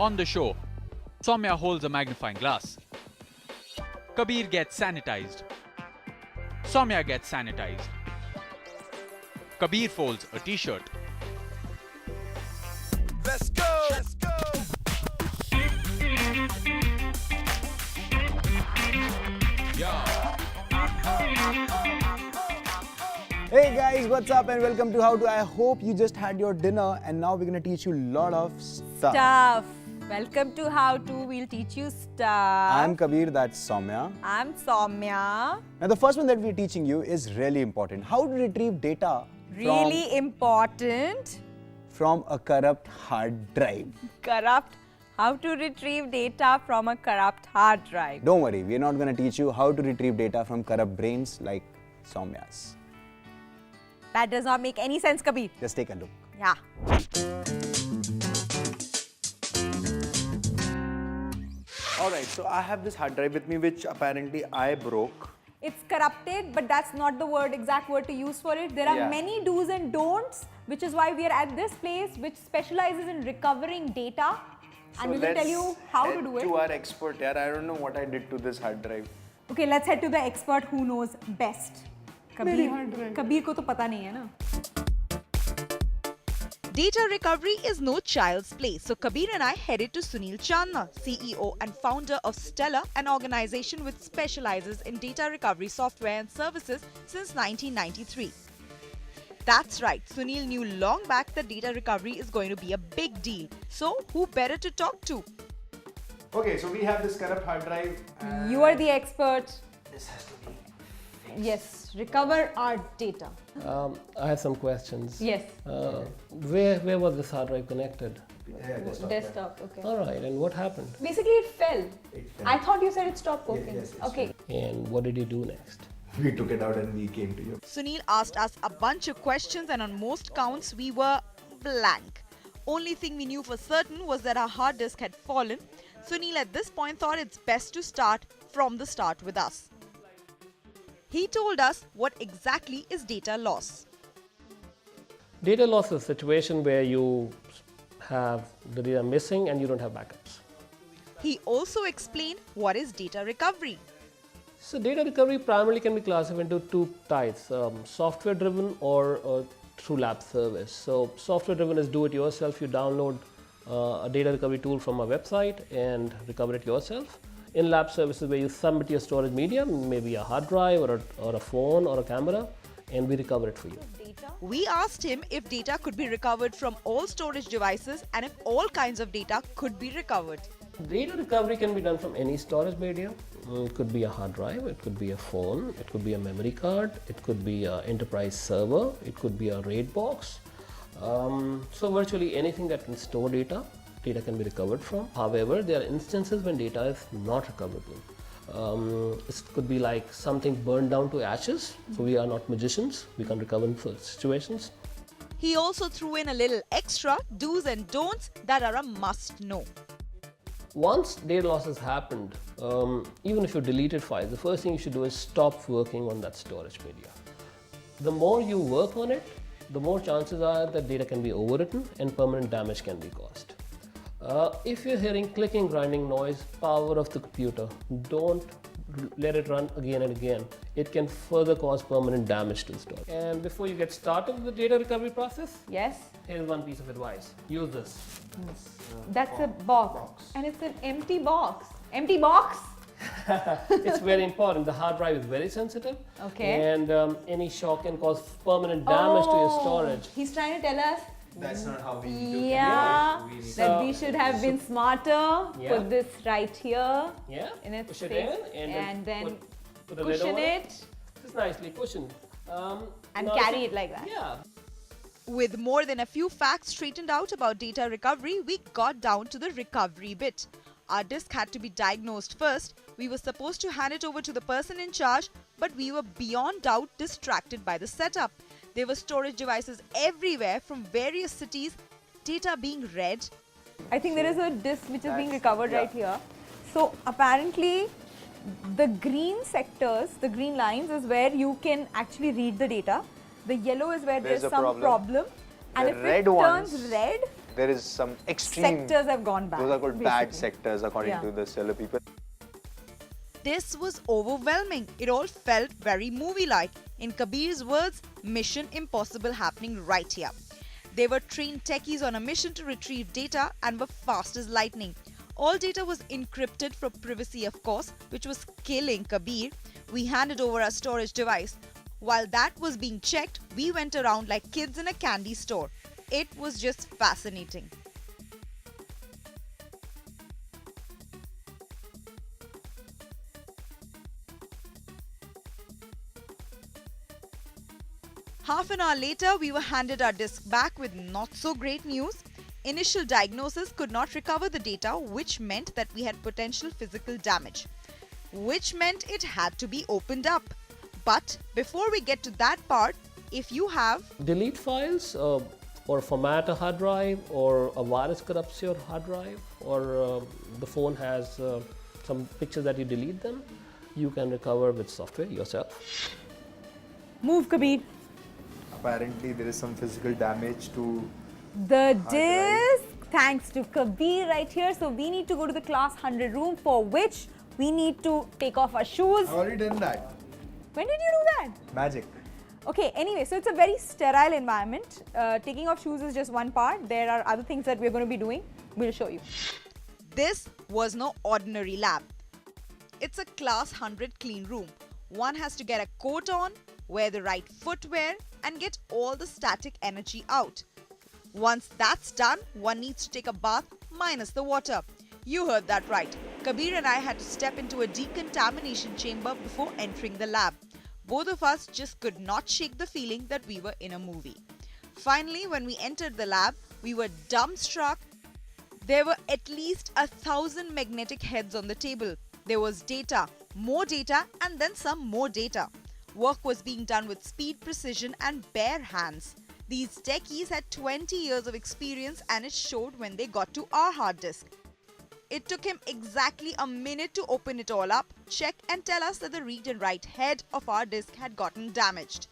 On the show, Saumya holds a magnifying glass. Kabir gets sanitized. Saumya gets sanitized. Kabir folds a t-shirt. Let's go! Let's go! Hey guys, what's up and welcome to How To. I hope you just had your dinner and now we're gonna teach you a lot of stuff. Welcome to How To. We'll teach you stuff. I'm Kabir, that's Saumya. I'm Saumya. Now the first one that we're teaching you is really important. How to retrieve data Really important. from a corrupt hard drive. Corrupt. How to retrieve data from a corrupt hard drive. Don't worry, we're not gonna teach you how to retrieve data from corrupt brains like Saumya's. That does not make any sense, Kabir. Just take a look. Yeah. Alright, so I have this hard drive with me which apparently I broke. It's corrupted, but that's not the exact word to use for it. There are Yeah. many do's and don'ts, which is why we are at this place, which specializes in recovering data. And we will tell you how to do it. To our expert here, I don't know what I did to this hard drive. Okay, let's head to the expert who knows best. Kabir ko to pata nahi hai na. Data recovery is no child's play, so Kabir and I headed to Sunil Chandna, CEO and founder of Stella, an organization which specializes in data recovery software and services since 1993. That's right, Sunil knew long back that data recovery is going to be a big deal. So, who better to talk to? Okay, so we have this corrupt hard drive. You are the expert. This has to be. Yes, recover our data. I have some questions. Yes. Where was this hard drive connected? Desktop, okay. All right, and what happened? Basically, it fell. I thought you said it stopped working. Yes, it's okay. And what did you do next? We took it out and we came to you. Sunil asked us a bunch of questions, and on most counts, we were blank. Only thing we knew for certain was that our hard disk had fallen. Sunil at this point thought it's best to start from the start with us. He told us what exactly is data loss. Data loss is a situation where you have the data missing and you don't have backups. He also explained what is data recovery. So data recovery primarily can be classified into two types, software driven or through lab service. So software driven is do it yourself. You download a data recovery tool from a website and recover it yourself. In lab services where you submit your storage medium, maybe a hard drive or a phone or a camera, and we recover it for you. We asked him if data could be recovered from all storage devices and if all kinds of data could be recovered. Data recovery can be done from any storage medium. It could be a hard drive, it could be a phone, it could be a memory card, it could be an enterprise server, it could be a RAID box. So virtually anything that can store data can be recovered from. However, there are instances when data is not recoverable. It could be like something burned down to ashes. So we are not magicians. We can recover in such situations. He also threw in a little extra do's and don'ts that are a must know. Once data loss has happened, even if you deleted files, the first thing you should do is stop working on that storage media. The more you work on it, the more chances are that data can be overwritten and permanent damage can be caused. If you're hearing clicking, grinding noise, power of the computer, don't let it run again and again. It can further cause permanent damage to the storage. And before you get started with the data recovery process, Yes. here's one piece of advice. Use this. That's a box. And it's an empty box. Empty box? It's very important. The hard drive is very sensitive. Okay. And any shock can cause permanent damage to your storage. He's trying to tell us. That's not how we do it. Yeah, We that we should have been smarter. Yeah. Put this right here. Yeah. In its Push it place, in and then put a lid cushion over it Just nicely cushion. and now carry if it like that. Yeah. With more than a few facts straightened out about data recovery, we got down to the recovery bit. Our disk had to be diagnosed first. We were supposed to hand it over to the person in charge, but we were beyond doubt distracted by the setup. There were storage devices everywhere from various cities, data being read. I think there is a disk which is being recovered right here. So apparently the green sectors, the green lines is where you can actually read the data. The yellow is where there's a some problem. problem. And The if red it ones- turns red, there is some extreme sectors have gone bad. Those are called bad basically. sectors according Yeah. to the seller people. This was overwhelming. It all felt very movie-like. In Kabir's words, mission impossible happening right here. They were trained techies on a mission to retrieve data and were fast as lightning. All data was encrypted for privacy, of course, which was killing Kabir. We handed over our storage device. While that was being checked, we went around like kids in a candy store. It was just fascinating. Half an hour later, we were handed our disk back with not so great news. Initial diagnosis could not recover the data, which meant that we had potential physical damage, which meant it had to be opened up. But before we get to that part, if you have Delete files or format a hard drive, or a virus corrupts your hard drive, or the phone has some pictures that you delete them, you can recover with software yourself. Move, Kabir. Apparently, there is some physical damage to. The drive. disc, thanks to Kabir right here. So we need to go to the class 100 room, for which we need to take off our shoes. I've already done that. When did you do that? Magic. Okay, anyway, so it's a very sterile environment. Taking off shoes is just one part. There are other things that we're going to be doing. We'll show you. this was no ordinary lab. It's a class 100 clean room. One has to get a coat on, wear the right footwear, and get all the static energy out. Once that's done, one needs to take a bath minus the water. You heard that right. Kabir and I had to step into a decontamination chamber before entering the lab. Both of us just could not shake the feeling that we were in a movie. Finally, when we entered the lab, we were dumbstruck. There were at least 1,000 magnetic heads on the table. There was data, and then some more data. Work was being done with speed, precision, and bare hands. These techies had 20 years of experience, and it showed when they got to our hard disk. It took him exactly a minute to open it all up, check, and tell us that the read and write head of our disk had gotten damaged.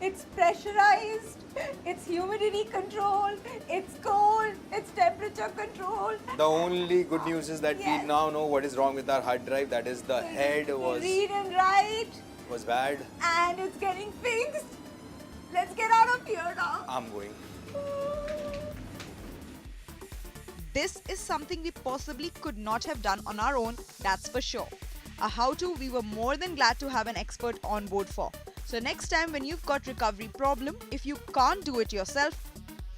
It's pressurized, it's humidity controlled, it's cold, it's temperature controlled. The only good news is that Yes. we now know what is wrong with our hard drive. That is, the head Read and write, was bad. and it's getting fixed. Let's get out of here now. I'm going. This is something we possibly could not have done on our own, that's for sure. A how-to we were more than glad to have an expert on board for. So next time when you've got recovery problem, if you can't do it yourself,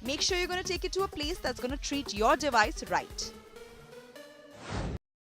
make sure you're going to take it to a place that's going to treat your device right.